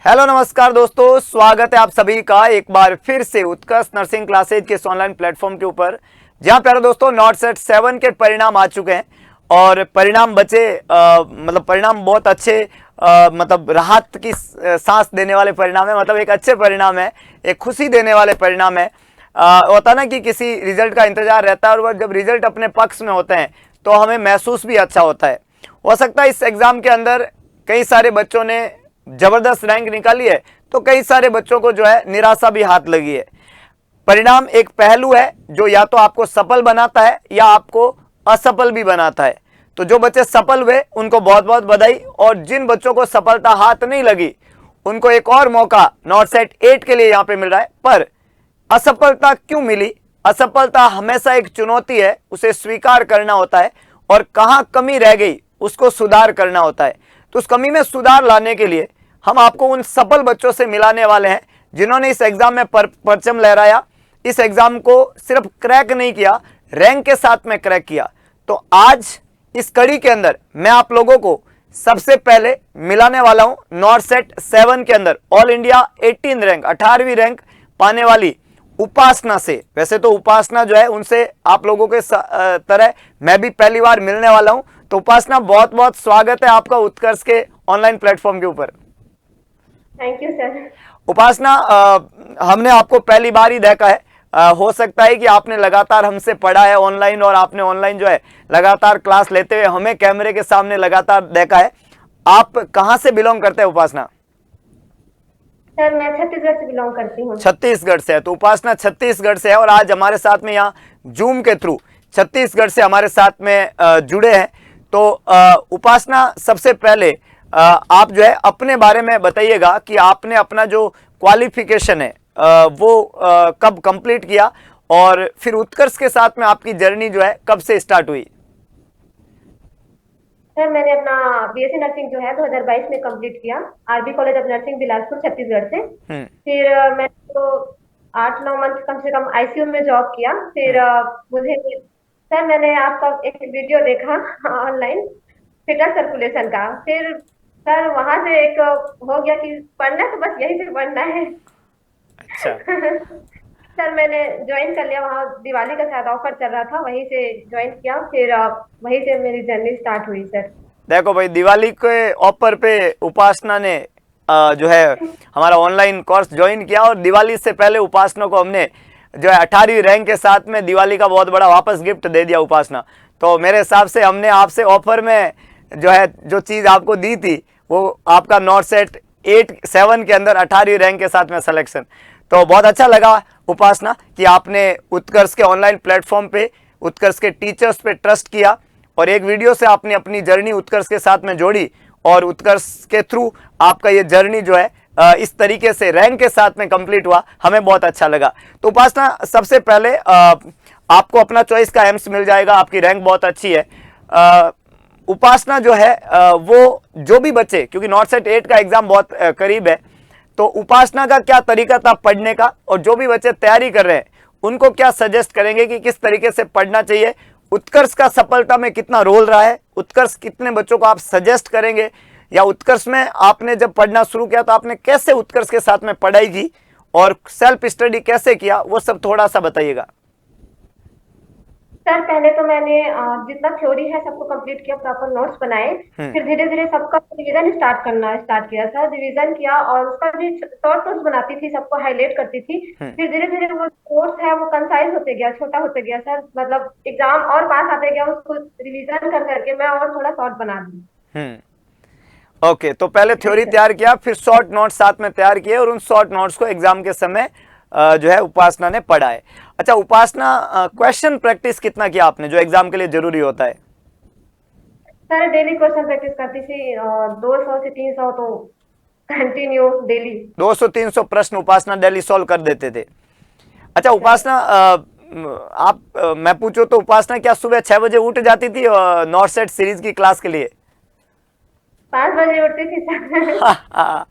Hello नमस्कार दोस्तों, स्वागत है आप सभी का एक बार फिर से उत्कर्ष नर्सिंग क्लासेज के इस ऑनलाइन प्लेटफॉर्म के ऊपर, जहां प्यारे दोस्तों नॉट सेट 7 के परिणाम आ चुके हैं और परिणाम परिणाम बहुत अच्छे, मतलब राहत की सांस देने वाले परिणाम है। मतलब एक अच्छे परिणाम है, एक खुशी देने वाले परिणाम है। होता ना कि किसी रिजल्ट का इंतजार रहता है और वह जब रिजल्ट अपने पक्ष में होते हैं तो हमें महसूस भी अच्छा होता है। हो सकता है इस एग्जाम के अंदर कई सारे बच्चों ने जबरदस्त रैंक निकाली है, तो कई सारे बच्चों को जो है निराशा भी हाथ लगी है। परिणाम एक पहलू है जो या तो आपको सफल बनाता है या आपको असफल भी बनाता है। तो जो बच्चे सफल हुए उनको बहुत बहुत बधाई, और जिन बच्चों को सफलता हाथ नहीं लगी उनको एक और मौका नॉट सेट 8 के लिए यहाँ पे मिल रहा है। पर असफलता क्यों मिली? असफलता हमेशा एक चुनौती है, उसे स्वीकार करना होता है और कहाँ कमी रह गई उसको सुधार करना होता है। तो उस कमी में सुधार लाने के लिए हम आपको उन सफल बच्चों से मिलाने वाले हैं जिन्होंने इस एग्जाम में परचम लहराया, इस एग्जाम को सिर्फ क्रैक नहीं किया, रैंक के साथ में क्रैक किया। तो आज इस कड़ी के अंदर मैं आप लोगों को सबसे पहले मिलाने वाला हूं नॉट सेट 7 के अंदर ऑल इंडिया 18 रैंक 18वीं रैंक पाने वाली उपासना से। वैसे तो उपासना जो है उनसे आप लोगों के तरह मैं भी पहली बार मिलने वाला हूं। तो उपासना, बहुत बहुत स्वागत है आपका उत्कर्ष के ऑनलाइन प्लेटफॉर्म के ऊपर। Thank you sir. उपासना, हमने आपको पहली बार ही देखा है। हो सकता है कि आपने लगातार हमसे पढ़ा है ऑनलाइन और आपने ऑनलाइन जो है लगातार क्लास लेते हुए हमें कैमरे के सामने लगातार देखा है। आप कहां से बिलोंग करते हैं उपासना? सर मैं छत्तीसगढ़ से बिलोंग करती हूँ। छत्तीसगढ़ से है। तो उपासना छत्तीसगढ़ से है और आज हमारे साथ में यहाँ जूम के थ्रू छत्तीसगढ़ से हमारे साथ में जुड़े हैं। तो उपासना, सबसे पहले आप जो है अपने बारे में बताइएगा कि आपने अपना जो क्वालिफिकेशन है वो कब कंप्लीट किया और फिर उत्कर्ष के साथ में आपकी जर्नी जो है कब से स्टार्ट हुई? सर मैंने अपना बीएससी नर्सिंग जो है 2022 में कंप्लीट किया, RB college of nursing Bilaspur Chhattisgarh से। फिर मैंने तो 8-9 मंथ कम से कम आईसीयू में जॉब किया। फिर मुझे सर मैंने आपका एक वीडियो देखा ऑनलाइन फिटर सर्कुलेशन का। फिर सर वहां से एक हो गया कि पढ़ना तो बस यही से पढ़ना है। अच्छा। सर मैंने ज्वाइन कर लिया, वहाँ दिवाली का शायद ऑफर चल रहा था, वहीं से ज्वाइन किया। फिर वहीं से मेरी जर्नी स्टार्ट हुई सर। देखो भाई, दिवाली के ऑफर पे उपासना ने जो है हमारा ऑनलाइन कोर्स ज्वाइन किया और दिवाली से पहले उपासना को हमने जो है 18वीं रैंक के साथ में दिवाली का बहुत बड़ा वापस गिफ्ट दे दिया उपासना। तो मेरे हिसाब से हमने आपसे ऑफर में जो है जो चीज़ आपको दी थी वो आपका नॉट सेट 7 के अंदर 18वीं रैंक के साथ में सिलेक्शन। तो बहुत अच्छा लगा उपासना कि आपने उत्कर्ष के ऑनलाइन प्लेटफॉर्म पे उत्कर्ष के टीचर्स पे ट्रस्ट किया और एक वीडियो से आपने अपनी जर्नी उत्कर्ष के साथ में जोड़ी और उत्कर्ष के थ्रू आपका ये जर्नी जो है इस तरीके से रैंक के साथ में कंप्लीट हुआ। हमें बहुत अच्छा लगा। तो उपासना, सबसे पहले आपको अपना चॉइस का एम्स मिल जाएगा, आपकी रैंक बहुत अच्छी है। उपासना जो है वो जो भी बच्चे, क्योंकि नॉट सेट 8 का एग्जाम बहुत करीब है, तो उपासना का क्या तरीका था पढ़ने का, और जो भी बच्चे तैयारी कर रहे हैं उनको क्या सजेस्ट करेंगे कि किस तरीके से पढ़ना चाहिए? उत्कर्ष का सफलता में कितना रोल रहा है? उत्कर्ष कितने बच्चों को आप सजेस्ट करेंगे, या उत्कर्ष में आपने जब पढ़ना शुरू किया तो आपने कैसे उत्कर्ष के साथ में पढ़ाई की और सेल्फ स्टडी कैसे किया, वो सब थोड़ा सा बताइएगा। सर पहले तो मैंने जितना थ्योरी है सबको कंप्लीट किया, प्रॉपर नोट्स बनाए। फिर धीरे धीरे सबका रिवीजन स्टार्ट किया सर। रिवीजन किया और उसका भी शॉर्ट नोट्स बनाती थी, सबको हाईलाइट करती थी। फिर धीरे धीरे वो कोर्स है वो कंसाइज होते गया, छोटा होते गया सर। मतलब एग्जाम और पास आते गया, उसको रिवीजन कर करके मैं और थोड़ा शॉर्ट बना दी। ओके, तो पहले थ्योरी तैयार किया, फिर शॉर्ट नोट्स साथ में तैयार किए और उन शॉर्ट नोट्स को एग्जाम के समय जो है उपासना ने पढ़ा है। अच्छा उपासना, क्वेश्चन प्रैक्टिस कितना किया आपने जो एग्जाम के लिए जरूरी होता है? सर डेली क्वेश्चन प्रैक्टिस करती थी, 200 से 300 तो कंटिन्यू डेली 200-300 प्रश्न उपासना डेली सॉल्व कर देते थे। अच्छा उपासना, मैं पूछूं तो उपासना क्या सुबह 6 बजे उठ जाती थी नॉट सेट सीरीज की क्लास के लिए? 5 बजे उठती थी सर।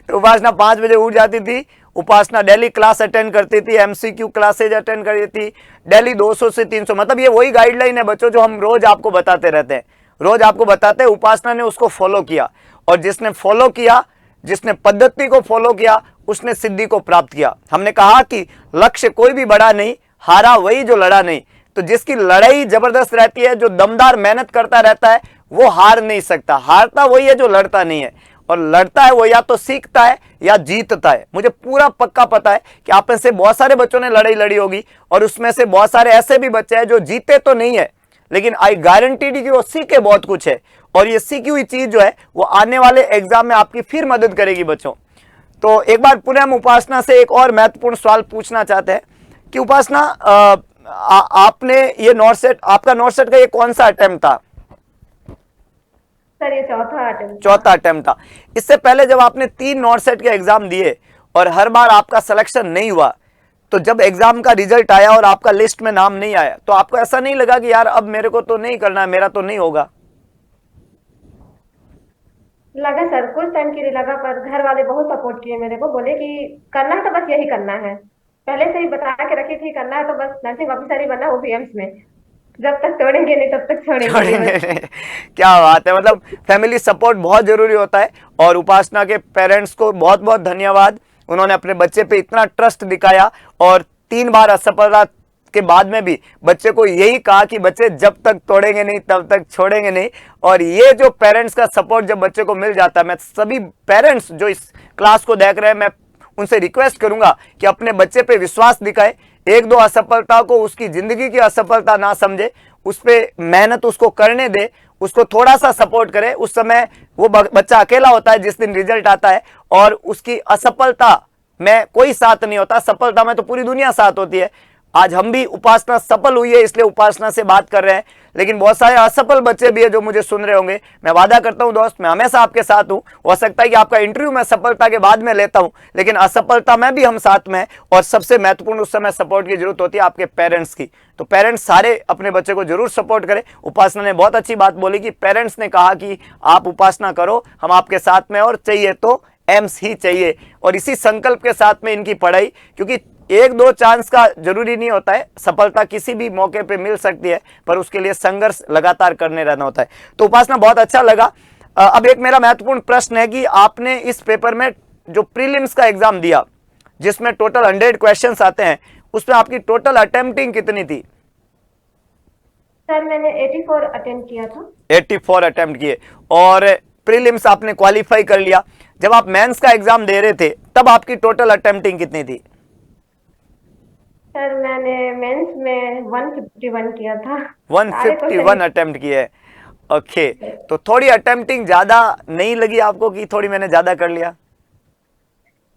तो उपासना 5 बजे उठ जाती थी। उपासना डेली क्लास अटेंड करती थी, एमसीक्यू क्लासेज अटेंड करती थी डेली 200 से 300। मतलब ये वही गाइडलाइन है बच्चों जो हम रोज आपको बताते रहते हैं, रोज आपको बताते हैं। उपासना ने उसको फॉलो किया और जिसने फॉलो किया जिसने पद्धति को फॉलो किया उसने सिद्धि को प्राप्त किया। हमने कहा कि लक्ष्य कोई भी बड़ा नहीं, हारा वही जो लड़ा नहीं। तो जिसकी लड़ाई जबरदस्त रहती है, जो दमदार मेहनत करता रहता है, वो हार नहीं सकता। हारता वही है जो लड़ता नहीं है, और लड़ता है वो या तो सीखता है या जीतता है। मुझे पूरा पक्का पता है कि आप में से बहुत सारे बच्चों ने लड़ाई लड़ी होगी, और उसमें से बहुत सारे ऐसे भी बच्चे हैं जो जीते तो नहीं है, लेकिन आई गारंटीड कि वो सीखे बहुत कुछ है, और ये सीखी हुई चीज जो है वो आने वाले एग्जाम में आपकी फिर मदद करेगी बच्चों। तो एक बार पुनः हम उपासना से एक और महत्वपूर्ण सवाल पूछना चाहते हैं कि उपासना, आपने ये नॉट सेट, आपका नॉट सेट का ये कौन सा अटेम्प्ट था? सर ये चौथा अटेम्प्ट था। इससे पहले जब आपने 3 नॉट सेट के एग्जाम दिए और हर बार आपका सिलेक्शन नहीं हुआ, तो जब एग्जाम का रिजल्ट आया और आपका लिस्ट में नाम नहीं आया, तो आपको ऐसा नहीं लगा कि यार अब मेरे को तो नहीं करना, मेरा तो नहीं होगा? लगा सर, कुछ टाइम के लिए लगा, पर घर वाले बहुत सपोर्ट किए मेरे को, बोले कि करना है तो बस यही करना है। पहले से ही बता के रखी थी करना है तो बस नर्सिंग ऑफिसर ही बनना, वो भी एम्स में। जब तक तोड़ेंगे नहीं तब तक छोड़ेंगे नहीं। क्या बात है, मतलब फैमिली सपोर्ट बहुत जरूरी होता है। और उपासना के पेरेंट्स को बहुत बहुत धन्यवाद, उन्होंने अपने बच्चे पे इतना ट्रस्ट दिखाया, और 3 बार असफलता के बाद में भी बच्चे को यही कहा कि बच्चे जब तक तोड़ेंगे नहीं तब तक छोड़ेंगे नहीं। और ये जो पेरेंट्स का सपोर्ट जब बच्चे को मिल जाता है, मैं सभी पेरेंट्स जो इस क्लास को देख रहे हैं, मैं उनसे रिक्वेस्ट करूंगा कि अपने बच्चे पे विश्वास दिखाए। 1-2 असफलता को उसकी जिंदगी की असफलता ना समझे, उस पर मेहनत उसको करने दे, उसको थोड़ा सा सपोर्ट करे। उस समय वो बच्चा अकेला होता है जिस दिन रिजल्ट आता है, और उसकी असफलता में कोई साथ नहीं होता, सफलता में तो पूरी दुनिया साथ होती है। आज हम भी, उपासना सफल हुई है इसलिए उपासना से बात कर रहे हैं, लेकिन बहुत सारे असफल बच्चे भी है जो मुझे सुन रहे होंगे। मैं वादा करता हूं दोस्त, मैं हमेशा आपके साथ हूं। हो सकता है कि आपका इंटरव्यू मैं सफलता के बाद में लेता हूं, लेकिन असफलता में भी हम साथ में हैं। और सबसे महत्वपूर्ण उस समय सपोर्ट की जरूरत होती है आपके पेरेंट्स की। तो पेरेंट्स सारे अपने बच्चे को जरूर सपोर्ट करें। उपासना ने बहुत अच्छी बात बोली कि पेरेंट्स ने कहा कि आप उपासना करो, हम आपके साथ में, और चाहिए तो एम्स ही चाहिए। और इसी संकल्प के साथ में इनकी पढ़ाई, क्योंकि 1-2 चांस का जरूरी नहीं होता है, सफलता किसी भी मौके पे मिल सकती है, पर उसके लिए संघर्ष लगातार करने रहना होता है। तो उपासना बहुत अच्छा लगा। अब एक मेरा महत्वपूर्ण प्रश्न है कि आपने इस पेपर में जो प्रीलिम्स का एग्जाम दिया, जिसमें टोटल 100 क्वेश्चंस आते हैं, उसमें आपकी टोटल अटेम्प्टिंग कितनी थी? सर मैंने 84 अटेम्प्ट किया था। 84 अटेम्प्ट किए, और प्रीलिम्स आपने क्वालिफाई कर लिया। जब आप मेंस का एग्जाम दे रहे थे तब आपकी टोटल अटेम्प्टिंग कितनी थी? सर मैंने मेंस में 151 किया था। 151 अटेम्प्ट किए। ओके, तो थोड़ी अटेम्प्टिंग ज्यादा नहीं लगी आपको कि थोड़ी मैंने ज्यादा कर लिया?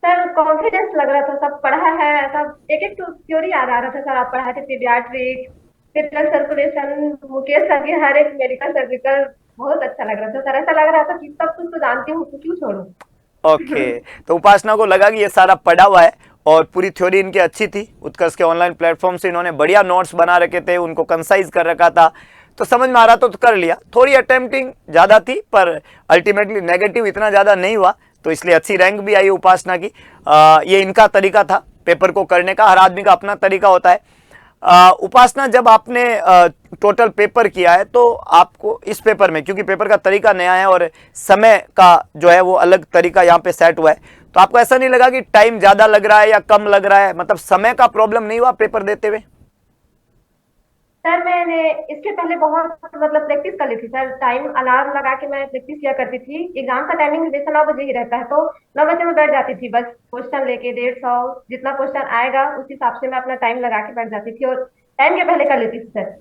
सर कॉन्फिडेंस लग रहा था, सब पढ़ा है, सब एक एक थ्योरी याद आ रहा था सर। आप पढ़ाए थे paediatric, foetal circulation, Mukesh sir की हर एक मेडिकल सर्जिकल, बहुत अच्छा लग रहा था सर। ऐसा लग रहा था कि सब कुछ तो जानती हूँ तो क्यों छोड़ूं। ओके, तो उपासना को लगा कि ये सारा पढ़ा हुआ है, और पूरी थ्योरी इनकी अच्छी थी। उत्कर्ष के ऑनलाइन प्लेटफॉर्म से इन्होंने बढ़िया नोट्स बना रखे थे, उनको कंसाइज कर रखा था, तो समझ में आ रहा तो कर लिया। थोड़ी अटेम्प्टिंग ज्यादा थी, पर अल्टीमेटली नेगेटिव इतना ज्यादा नहीं हुआ, तो इसलिए अच्छी रैंक भी आई उपासना की। ये इनका तरीका था पेपर को करने का, हर आदमी का अपना तरीका होता है। उपासना, जब आपने टोटल पेपर किया है, तो आपको इस पेपर में, क्योंकि पेपर का तरीका नया है और समय का जो है वो अलग तरीका यहाँ पे सेट हुआ है, तो आपको ऐसा नहीं लगा कि टाइम ज्यादा लग रहा है या कम लग रहा है? मतलब समय का प्रॉब्लम नहीं हुआ पेपर देते हुए? सर मैंने इसके पहले बहुत प्रैक्टिस कर ली थी सर। टाइम अलार्म लगा के मैं प्रैक्टिस किया करती थी। एग्जाम का टाइमिंग जैसे 9 बजे ही रहता है, तो 9 बजे में बैठ जाती थी। बस क्वेश्चन लेके 150 जितना क्वेश्चन आएगा उस हिसाब से मैं अपना टाइम लगा के बैठ जाती थी, और टाइम के पहले कर लेती थी सर।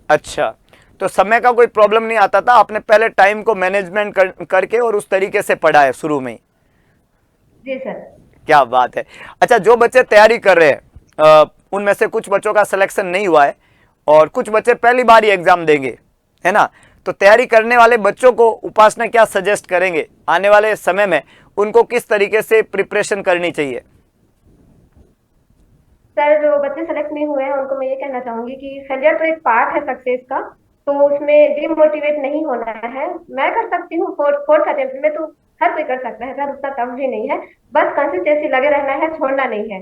अच्छा, तो समय का कोई प्रॉब्लम नहीं आता था, आपने पहले टाइम को मैनेजमेंट करके और उस तरीके से पढ़ा है शुरू में? जी सर। क्या बात है। अच्छा, जो बच्चे तैयारी कर रहे हैं, उनमें से कुछ बच्चों का सिलेक्शन नहीं हुआ है और कुछ बच्चे पहली बार ही एग्जाम देंगे, है ना? तो तैयारी करने वाले बच्चों को उपासना क्या सजेस्ट करेंगे आने वाले समय में, उनको किस तरीके से प्रिपरेशन करनी चाहिए? सर जो बच्चे सेलेक्ट नहीं हुए हैं उनको मैं ये कहना चाहूंगी कि फेलियर तो एक पार्ट है सक्सेस का, तो उसमें डिमोटिवेट नहीं होना है। मैं कर सकती हूँ, फोर्थ अटेम्प्ट में तो हर कोई कर सकता है सर, उतना टफ भी नहीं है। बस कंसिस्टेंसी लगे रहना है, छोड़ना नहीं है।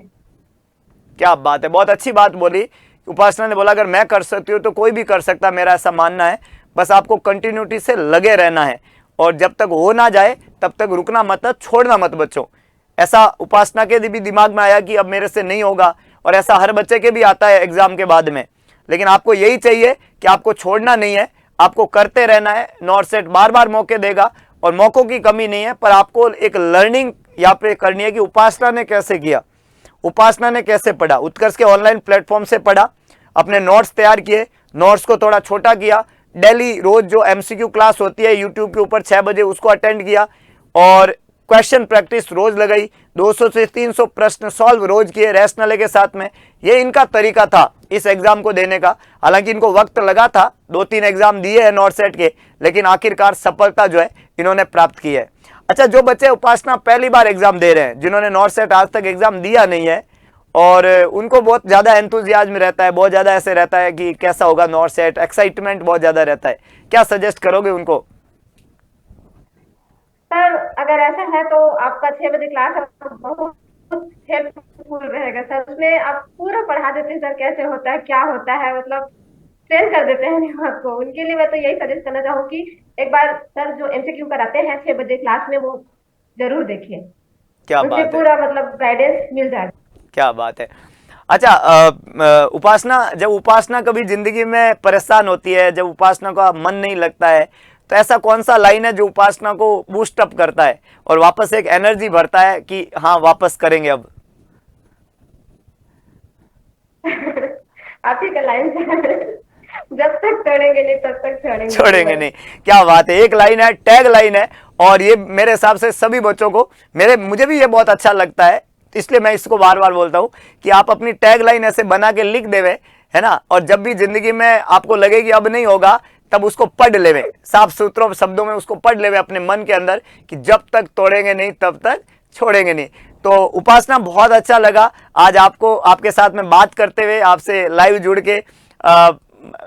क्या बात है, बहुत अच्छी बात बोली। उपासना ने बोला अगर मैं कर सकती हूँ तो कोई भी कर सकता, मेरा ऐसा मानना है। बस आपको कंटिन्यूटी से लगे रहना है, और जब तक हो ना जाए तब तक रुकना मत, छोड़ना मत बच्चों। ऐसा उपासना के भी दिमाग में आया कि अब मेरे से नहीं होगा, और ऐसा हर बच्चे के भी आता है एग्जाम के बाद में। लेकिन आपको यही चाहिए कि आपको छोड़ना नहीं है, आपको करते रहना है। नॉर्सेट बार बार मौके देगा और मौकों की कमी नहीं है, पर आपको एक लर्निंग यहाँ पे करनी है कि उपासना ने कैसे किया, उपासना ने कैसे पढ़ा। उत्कर्ष के ऑनलाइन प्लेटफॉर्म से पढ़ा, अपने नोट्स तैयार किए, नोट्स को थोड़ा छोटा किया, डेली रोज जो एमसीक्यू क्लास होती है यूट्यूब के ऊपर 6 बजे उसको अटेंड किया, और क्वेश्चन प्रैक्टिस रोज लगाई, 200 से 300 प्रश्न सॉल्व रोज किए रैशनल के साथ में। ये इनका तरीका था इस एग्जाम को देने का। हालांकि इनको वक्त लगा था, 2-3 एग्जाम दिए हैं नॉर्सेट के, लेकिन आखिरकार सफलता जो है इन्होंने प्राप्त की है। अच्छा, जो बच्चे उपासना पहली बार एग्जाम दे रहे हैं, जिन्होंने नॉर्सेट आज तक एग्जाम दिया नहीं है और उनको बहुत ज्यादा एंथुजियाज्म रहता है, बहुत ज्यादा ऐसे रहता है कि कैसा होगा नॉर्सेट, एक्साइटमेंट बहुत ज्यादा रहता है, क्या सजेस्ट करोगे उनको? सर अगर ऐसा है तो आपका 6 बजे क्लास है, बहुत हेल्पफुल रहेगा सर। उसमें आप पूरा पढ़ा देते हैं सर, कैसे होता है क्या होता है, मतलब ट्रेन कर देते हैं दिमाग को। उनके लिए मैं तो यही सजेस्ट करना चाहूँ कि एक बार सर जो एमसीक्यू कराते हैं 6 बजे क्लास में, वो जरूर देखिए। क्या उससे बात है, पूरा मतलब गाइडेंस मिल जाएगा। क्या बात है। अच्छा, उपासना, जब उपासना कभी जिंदगी में परेशान होती है, जब उपासना का मन नहीं लगता है, तो ऐसा कौन सा लाइन है जो उपासना को बूस्ट अप करता है और वापस एक एनर्जी भरता है कि हाँ वापस करेंगे अब? आप ही का लाइन जब तक छोड़ेंगे नहीं तब तक छोड़ेंगे नहीं। क्या बात है, एक लाइन है, टैग लाइन है, और ये मेरे हिसाब से सभी बच्चों को, मुझे भी ये बहुत अच्छा लगता है, इसलिए मैं इसको बार बार बोलता हूँ कि आप अपनी टैग लाइन ऐसे बना के लिख देवे, है ना, और जब भी जिंदगी में आपको लगे कि अब नहीं होगा, तब उसको पढ़ लेवे, साफ सुथरे शब्दों में उसको पढ़ लेवे अपने मन के अंदर कि जब तक तोड़ेंगे नहीं तब तक छोड़ेंगे नहीं। तो उपासना, बहुत अच्छा लगा आज आपको, आपके साथ में बात करते हुए, आपसे लाइव जुड़ के।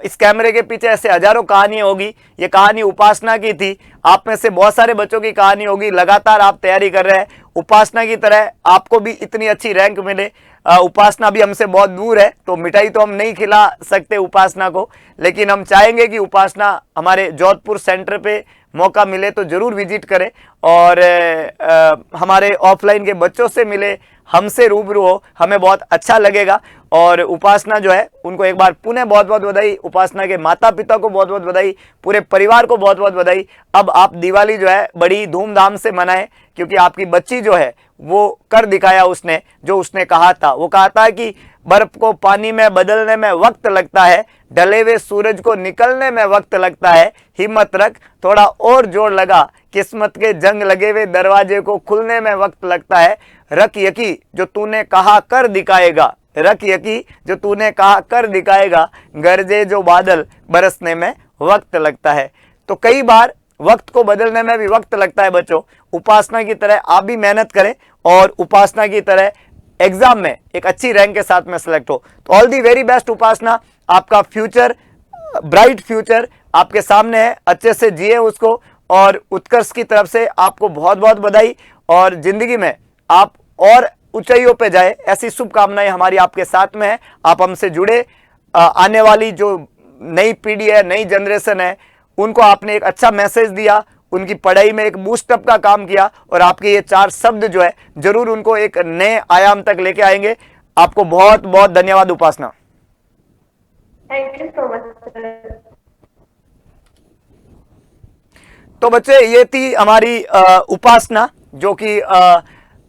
इस कैमरे के पीछे ऐसे हजारों कहानियां होगी, ये कहानी उपासना की थी, आप में से बहुत सारे बच्चों की कहानी होगी। लगातार आप तैयारी कर रहे हैं, उपासना की तरह आपको भी इतनी अच्छी रैंक मिले। उपासना भी हमसे बहुत दूर है, तो मिठाई तो हम नहीं खिला सकते उपासना को, लेकिन हम चाहेंगे कि उपासना हमारे जोधपुर सेंटर पे मौका मिले तो जरूर विजिट करें, और हमारे ऑफलाइन के बच्चों से मिले, हमसे रूबरू हो, हमें बहुत अच्छा लगेगा। और उपासना जो है, उनको एक बार पुनः बहुत बहुत बधाई, उपासना के माता पिता को बहुत बहुत बधाई, पूरे परिवार को बहुत बहुत बधाई। अब आप दिवाली जो है बड़ी धूमधाम से मनाएं, क्योंकि आपकी बच्ची जो है वो कर दिखाया उसने, जो उसने कहा था। वो कहा था कि बर्फ को पानी में बदलने में वक्त लगता है, ढले हुए सूरज को निकलने में वक्त लगता है, हिम्मत रख थोड़ा और जोर लगा, किस्मत के जंग लगे हुए दरवाजे को खुलने में वक्त लगता है, रख यकी जो तूने कहा कर दिखाएगा, रख यकी जो तूने कहा कर दिखाएगा, गरजे जो बादल बरसने में वक्त लगता है। तो कई बार वक्त को बदलने में भी वक्त लगता है बच्चों। उपासना की तरह आप भी मेहनत करें और उपासना की तरह एग्जाम में एक अच्छी रैंक के साथ में सिलेक्ट हो। तो ऑल दी वेरी बेस्ट उपासना, आपका फ्यूचर, ब्राइट फ्यूचर आपके सामने है, अच्छे से जिए उसको, और उत्कर्ष की तरफ से आपको बहुत बहुत बधाई, और जिंदगी में आप और ऊंचाइयों पे जाए, ऐसी शुभकामनाएं हमारी आपके साथ में है। आप हमसे जुड़े, आने वाली जो नई पीढ़ी है, नई जनरेशन है, उनको आपने एक अच्छा मैसेज दिया, उनकी पढ़ाई में एक बूस्टअप का काम किया, और आपके ये 4 शब्द जो है जरूर उनको एक नए आयाम तक लेके आएंगे। आपको बहुत बहुत धन्यवाद Upasana. Thank you so much. तो बच्चे, ये थी हमारी उपासना, जो कि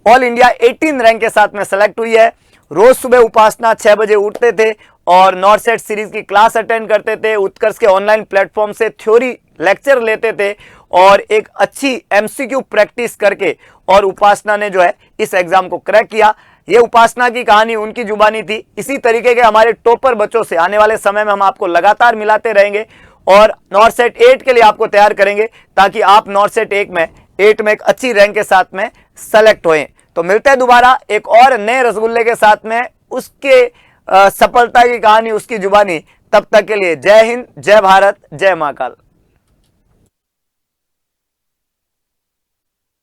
ऑल इंडिया 18 रैंक के साथ में सेलेक्ट हुई है। रोज सुबह उपासना 6 बजे उठते थे और नॉर्सेट सीरीज की क्लास अटेंड करते थे, उत्कर्ष के ऑनलाइन प्लेटफॉर्म से थ्योरी लेक्चर लेते थे, और एक अच्छी एमसीक्यू प्रैक्टिस करके, और उपासना ने जो है इस एग्जाम को क्रैक किया। ये उपासना की कहानी उनकी जुबानी थी। इसी तरीके के हमारे टॉपर बच्चों से आने वाले समय में हम आपको लगातार मिलाते रहेंगे, और नॉर्सेट 8 के लिए आपको तैयार करेंगे, ताकि आप नॉर्सेट 8 में एक अच्छी रैंक के साथ में सेलेक्ट होएं। तो मिलते हैं दोबारा एक और नए रसगुल्ले के साथ में, उसके सफलता की कहानी उसकी जुबानी। तब तक के लिए जय हिंद, जय भारत, जय महाकाल।